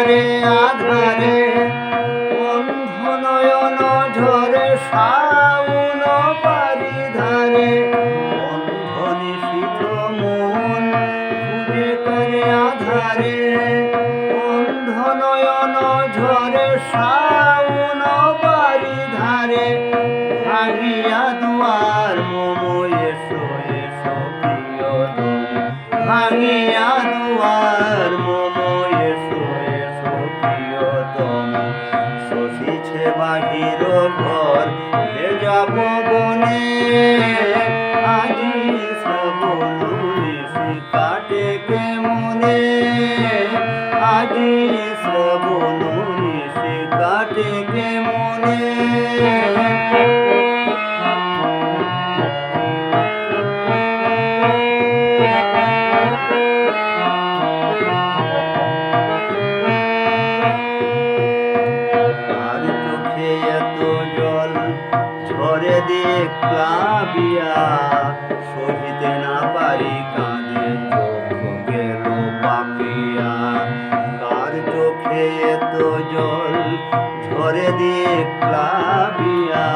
করে আধারে, অন্ধ নয়ন ঝরে শাওন বারিধারে, অন্ধ নিশীথ মন খুঁজে করে আধারে, অন্ধ নয়ন ঝরে শাওন বারিধারে, ভাঙিয়া দুয়ার মম এসো এসো প্রিয়তম, ভাঙিয়া দুয়ার মম এসো এসো প্রিয়তম, শশিছে বাহির ঘর ভেজা পবনে, আজি শ্রাবণ নিশি কাটে কেমনে, আজি শ্রাবণ নিশি কাটে কেমনে। ঝরে দিয়ে প্লাবিয়া, সহিতে না পারি কাঁদে চোখ গেল পাপিয়া, কার চোখে এত জল ঝরে দিয়ে প্লাবিয়া,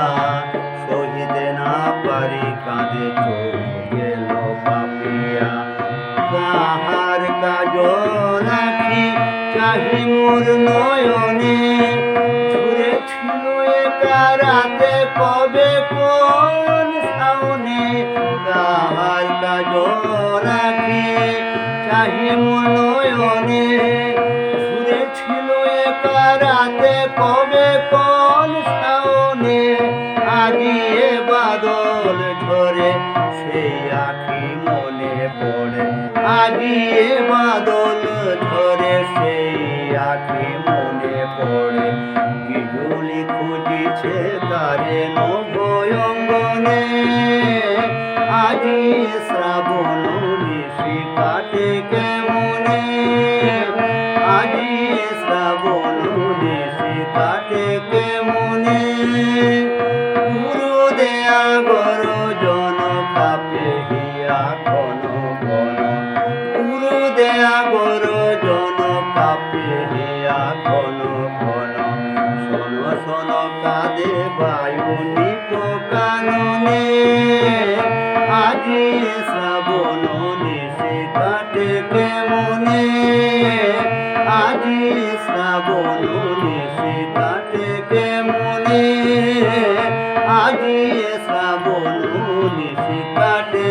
সহিতে না পারি কাঁদে চোখ গেল পাপিয়া, কাহার কাজল আঁখি চাহি মোর নয়নে, ঝুরেছিল একা রাতে কবে কোন শাওনে, কাহার কাজল আঁখি চাহি মোর নয়নে, ঝুরেছিল একা রাতে কবে কোন শাওনে, আজি এ বাদল ঝরে সেই আঁখি মনে পড়ে, আজি এ বাদল ঝরে সেই আঁখি মনে পড়ে, বিজুলি খুঁজিছে তারে নভয়ঙ্গনে, আজি শ্রাবণ নিশি কাটে কেমনে, আজি শ্রাবণ নিশি কাটে কেমনে, গুরু দেয়া গরজন কাপে হিয়া ঘন ঘন, গুরু দেয়া গরজন কাপে হিয়া ঘন ঘন, শোনো শোনো কাঁদে বায়ুনি কাননে, আজি শ্রাবণ নিশি কাটে কেমনে, আজি শ্রাবণ নিশি কাটে কেমনে, আজি শ্রাবণ নিশি কাটে